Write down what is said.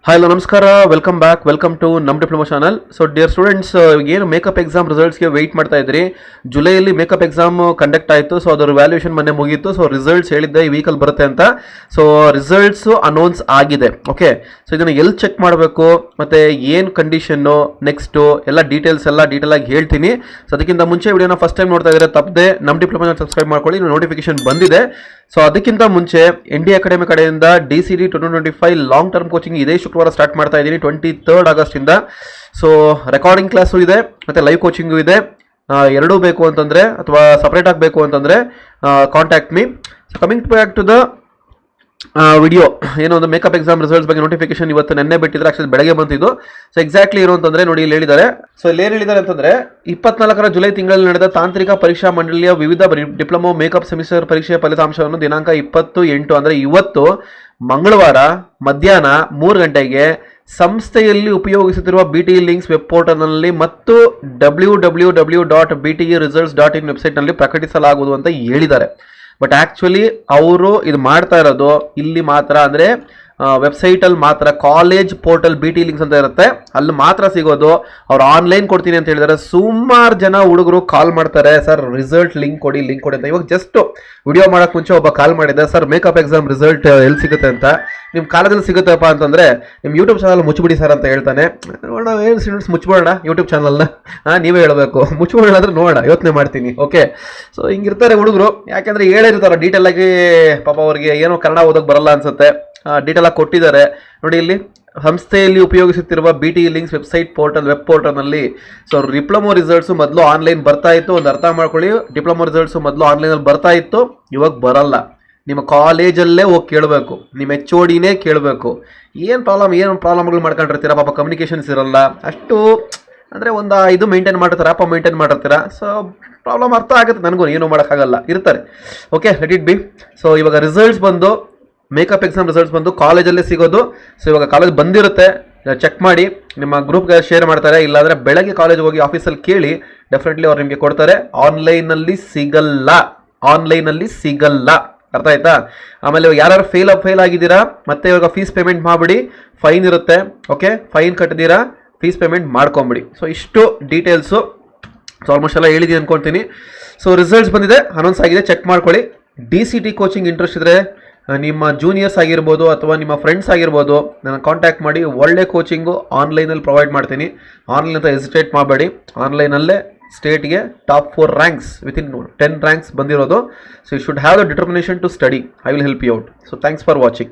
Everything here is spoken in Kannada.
ಹಲೋ ನಮಸ್ಕಾರ, ವೆಲ್ಕಮ್ ಬ್ಯಾಕ್, ವೆಲ್ಕಮ್ ಟು ನಮ್ಮ diploma channel. So dear students, ಏನು ಮೇಕಪ್ ಎಕ್ಸಾಮ್ ರಿಸಲ್ಟ್ಸ್ಗೆ ವೆಯ್ಟ್ ಮಾಡ್ತಾ ಇದ್ರಿ. ಜುಲೈಯಲ್ಲಿ ಮೇಕಪ್ ಎಕ್ಸಾಮ್ ಕಂಡಕ್ಟ್ ಆಯಿತು. ಸೊ ಅದರ ವ್ಯಾಲ್ಯೂಷನ್ ಮೊನ್ನೆ ಮುಗೀತು. ಸೊ ರಿಸಲ್ಟ್ಸ್ ಹೇಳಿದ್ದೆ ಈ ವೀಕಲ್ಲಿ ಬರುತ್ತೆ ಅಂತ. ಸೊ ರಿಸಲ್ಟ್ಸ್ ಅನೌನ್ಸ್ ಆಗಿದೆ. ಓಕೆ, ಸೊ ಇದನ್ನು ಎಲ್ಲಿ ಚೆಕ್ ಮಾಡಬೇಕು ಮತ್ತು ಏನು ಕಂಡೀಷನ್ನು ನೆಕ್ಸ್ಟು ಎಲ್ಲ ಡೀಟೇಲ್ಸ್ ಎಲ್ಲ ಡೀಟೇಲಾಗಿ ಹೇಳ್ತೀನಿ. ಸೊ ಅದಕ್ಕಿಂತ ಮುಂಚೆ ವಿಡಿಯೋನ ಫಸ್ಟ್ ಟೈಮ್ ನೋಡ್ತಾ ಇದ್ದರೆ ತಪ್ಪದೆ ನಮ್ಮ ಡಿಪ್ಲೊಮಾ ಚಾನಲ್ ಸಬ್ಸ್ಕ್ರೈಬ್ ಮಾಡ್ಕೊಳ್ಳಿ. ನೋಟಿಫಿಕೇಶನ್ ಬಂದಿದೆ. ಸೊ ಅದಕ್ಕಿಂತ ಮುಂಚೆ ND ಅಕಾಡೆಮಿ ಕಡೆಯಿಂದ DCD 2025 ಲಾಂಗ್ ಟರ್ಮ್ ಕೋಚಿಂಗ್ ಇದೇ ಶುಕ್ರವಾರ ಸ್ಟಾರ್ಟ್ ಮಾಡ್ತಾ ಇದ್ದೀನಿ 23 ಆಗಸ್ಟಿಂದ. ಸೊ ರೆಕಾರ್ಡಿಂಗ್ ಕ್ಲಾಸು ಇದೆ ಮತ್ತು ಲೈವ್ ಕೋಚಿಂಗು ಇದೆ. ಎರಡೂ ಬೇಕು ಅಂತಂದರೆ ಅಥವಾ ಸಪ್ರೇಟ್ ಆಗಬೇಕು ಅಂತಂದರೆ contact me. So coming back to the video, ಏನೋ ಒಂದು ಮೇಕಪ್ ಎಕ್ಸಾಮ್ ರಿಸಲ್ಟ್ಸ್ ಬಗ್ಗೆ ನೋಟಿಫಿಕೇಶನ್ ಇವತ್ತು ನೆನ್ನೆ ಬಿಟ್ಟಿದ್ರೆ, ಆಕ್ಚುಲಿ ಬೆಳಗ್ಗೆ ಬಂತಿದ್ದು. ಸೊ ಎಕ್ಸಾಕ್ಟ್ಲಿ ಏನು ಅಂತಂದ್ರೆ ನೋಡಿ, ಇಲ್ಲಿ ಹೇಳಿದ್ದಾರೆ. ಸೊ ಇಲ್ಲಿ ಏನು ಹೇಳಿದ್ದಾರೆ ಅಂತಂದ್ರೆ 24 ಜುಲೈ ತಿಂಗಳಲ್ಲಿ ನಡೆದ ತಾಂತ್ರಿಕ ಪರೀಕ್ಷಾ ಮಂಡಳಿಯ ವಿವಿಧ ಡಿಪ್ಲೊಮಾ ಮೇಕಪ್ ಸೆಮಿಸ್ಟರ್ ಪರೀಕ್ಷೆಯ ಫಲಿತಾಂಶವನ್ನು ದಿನಾಂಕ 20/8 ಅಂದರೆ ಇವತ್ತು ಮಂಗಳವಾರ ಮಧ್ಯಾಹ್ನ 3 ಗಂಟೆಗೆ ಸಂಸ್ಥೆಯಲ್ಲಿ ಉಪಯೋಗಿಸುತ್ತಿರುವ BTE ಲಿಂಕ್ಸ್ ವೆಬ್ ಪೋರ್ಟಲ್ನಲ್ಲಿ ಮತ್ತು www.bteresults.in ವೆಬ್ಸೈಟ್ನಲ್ಲಿ ಪ್ರಕಟಿಸಲಾಗುವುದು ಅಂತ ಹೇಳಿದ್ದಾರೆ. ಬಟ್ ಆ್ಯಕ್ಚುಲಿ ಅವರು ಇದು ಮಾಡ್ತಾ ಇರೋದು ಇಲ್ಲಿ ಮಾತ್ರ, ಅಂದರೆ ವೆಬ್ಸೈಟಲ್ಲಿ ಮಾತ್ರ. ಕಾಲೇಜ್ ಪೋರ್ಟಲ್ BTE ಲಿಂಕ್ಸ್ ಅಂತ ಇರುತ್ತೆ, ಅಲ್ಲಿ ಮಾತ್ರ ಸಿಗೋದು. ಅವ್ರು ಆನ್ಲೈನ್ ಕೊಡ್ತೀನಿ ಅಂತ ಹೇಳಿದ್ದಾರೆ. ಸುಮಾರು ಜನ ಹುಡುಗರು ಕಾಲ್ ಮಾಡ್ತಾರೆ, ಸರ್ ರಿಸಲ್ಟ್ ಲಿಂಕ್ ಕೊಡಿ ಅಂತ. ಇವಾಗ ಜಸ್ಟ್ ವಿಡಿಯೋ ಮಾಡೋಕ್ಕೆ ಮುಂಚೆ ಒಬ್ಬ ಕಾಲ್ ಮಾಡಿದ್ದೆ, ಸರ್ ಮೇಕಪ್ ಎಕ್ಸಾಮ್ ರಿಸಲ್ಟ್ ಎಲ್ಲಿ ಸಿಗುತ್ತೆ ಅಂತ. ನಿಮ್ಮ ಕಾಲೇಜಲ್ಲಿ ಸಿಗುತ್ತಪ್ಪ ಅಂತಂದರೆ ನಿಮ್ಮ ಯೂಟ್ಯೂಬ್ ಚಾನಲ್ ಮುಚ್ಚಿಬಿಡಿ ಸರ್ ಅಂತ ಹೇಳ್ತಾನೆ. ನೋಡೋಣ, ಏನು ಸ್ಟೂಡೆಂಟ್ಸ್ ಮುಚ್ಚಿಬಿಡೋಣ ಯೂಟ್ಯೂಬ್ ಚಾನಲ್ನ? ನೀವೇ ಹೇಳಬೇಕು. ಮುಚ್ಚಿಬಿಡೋಣ ಅಂದರೆ ನೋಡೋಣ, ಯೋಚನೆ ಮಾಡ್ತೀನಿ. ಓಕೆ, ಸೊ ಹಿಂಗಿರ್ತಾರೆ ಹುಡುಗರು. ಯಾಕೆಂದರೆ ಹೇಳಿರ್ತಾರೆ ಡೀಟೇಲಾಗಿ. ಪಾಪ ಅವ್ರಿಗೆ ಏನೋ ಕನ್ನಡ ಓದೋಕ್ಕೆ ಬರಲ್ಲ ಅನ್ಸುತ್ತೆ. ಡೀಟೇಲಾಗಿ ಕೊಟ್ಟಿದ್ದಾರೆ ನೋಡಿ. ಇಲ್ಲಿ ಸಂಸ್ಥೆಯಲ್ಲಿ ಉಪಯೋಗಿಸುತ್ತಿರುವ BTE ಲಿಂಕ್ಸ್ ವೆಬ್ಸೈಟ್ ವೆಬ್ ಪೋರ್ಟಲ್ನಲ್ಲಿ. ಸೊ ಡಿಪ್ಲೊಮೊ ರಿಸಲ್ಟ್ಸು ಮೊದಲು ಆನ್ಲೈನ್ ಬರ್ತಾ ಇತ್ತು. ಒಂದು ಅರ್ಥ ಮಾಡ್ಕೊಳ್ಳಿ, ಡಿಪ್ಲೊಮೊ ರಿಸಲ್ಟ್ಸು ಮೊದಲು ಆನ್ಲೈನಲ್ಲಿ ಬರ್ತಾ ಇತ್ತು, ಇವಾಗ ಬರಲ್ಲ. ನಿಮ್ಮ ಕಾಲೇಜಲ್ಲೇ ಹೋಗಿ ಕೇಳಬೇಕು, ನಿಮ್ಮ HODನೇ ಕೇಳಬೇಕು. ಏನು ಪ್ರಾಬ್ಲಮ್ಗಳು ಮಾಡ್ಕೊಂಡಿರ್ತೀರ. ಪಾಪ ಕಮ್ಯುನಿಕೇಷನ್ಸ್ ಇರಲ್ಲ ಅಷ್ಟು, ಅಂದರೆ ಒಂದು ಇದು ಮೇಂಟೈನ್ ಮಾಡಿರ್ತೀರ. ಸೊ ಪ್ರಾಬ್ಲಮ್ ಅರ್ಥ ಆಗುತ್ತೆ ನನಗೂ, ಏನೂ ಮಾಡೋಕ್ಕಾಗಲ್ಲ, ಇರ್ತಾರೆ. Okay, let it be. So ಇವಾಗ ರಿಸಲ್ಟ್ಸ್ ಬಂದು, ಮೇಕಪ್ ಎಕ್ಸಾಮ್ ರಿಸಲ್ಟ್ಸ್ ಬಂದು ಕಾಲೇಜಲ್ಲೇ ಸಿಗೋದು. ಸೊ ಇವಾಗ ಕಾಲೇಜ್ ಬಂದಿರುತ್ತೆ, ಚೆಕ್ ಮಾಡಿ ನಿಮ್ಮ ಗ್ರೂಪ್ಗೆ ಶೇರ್ ಮಾಡ್ತಾರೆ. ಇಲ್ಲಾಂದರೆ ಬೆಳಗ್ಗೆ ಕಾಲೇಜ್ಗೆ ಹೋಗಿ ಆಫೀಸಲ್ಲಿ ಕೇಳಿ, ಡೆಫಿನೆಟ್ಲಿ ಅವ್ರು ನಿಮಗೆ ಕೊಡ್ತಾರೆ. ಆನ್ಲೈನಲ್ಲಿ ಸಿಗಲ್ಲ. ಅರ್ಥ ಆಯ್ತಾ? ಆಮೇಲೆ ಯಾರು ಫೇಲ್ ಆಗಿದ್ದೀರಾ, ಮತ್ತೆ ಇವಾಗ ಫೀಸ್ ಪೇಮೆಂಟ್ ಮಾಡಿಬಿಡಿ, ಫೈನ್ ಇರುತ್ತೆ. ಓಕೆ, ಫೈನ್ ಕಟ್ಟಿದ್ದೀರಾ, ಫೀಸ್ ಪೇಮೆಂಟ್ ಮಾಡ್ಕೊಂಬಿಡಿ. ಸೊ ಇಷ್ಟು ಡೀಟೇಲ್ಸು. ಸೊ ಆಲ್ಮೋಸ್ಟ್ ಎಲ್ಲ ಹೇಳಿದ್ದೀನಿ ಅಂದ್ಕೊಳ್ತೀನಿ. ಸೊ ರಿಸಲ್ಟ್ಸ್ ಬಂದಿದೆ, ಅನೌನ್ಸ್ ಆಗಿದೆ, ಚೆಕ್ ಮಾಡ್ಕೊಳ್ಳಿ. DCT ಕೋಚಿಂಗ್ ಇಂಟ್ರೆಸ್ಟ್ ಇದ್ದರೆ ನಿಮ್ಮ ಜೂನಿಯರ್ಸ್ ಆಗಿರ್ಬೋದು ಅಥವಾ ನಿಮ್ಮ ಫ್ರೆಂಡ್ಸ್ ಆಗಿರ್ಬೋದು, ನನ್ನ ಕಾಂಟ್ಯಾಕ್ಟ್ ಮಾಡಿ. ಒಳ್ಳೆ ಕೋಚಿಂಗು ಆನ್ಲೈನಲ್ಲಿ ಪ್ರೊವೈಡ್ ಮಾಡ್ತೀನಿ. ಆನ್ಲೈನ್ ಅಂತ ಹೆಸಿಟೇಟ್ ಮಾಡಬೇಡಿ. ಆನ್ಲೈನಲ್ಲೇ ಸ್ಟೇಟ್ಗೆ ಟಾಪ್ 4 ರ್ಯಾಂಕ್ಸ್ ವಿತಿನ್ 10 ರ್ಯಾಂಕ್ಸ್ ಬಂದಿರೋದು. So you should have the determination to study. I will help you out. So thanks for watching.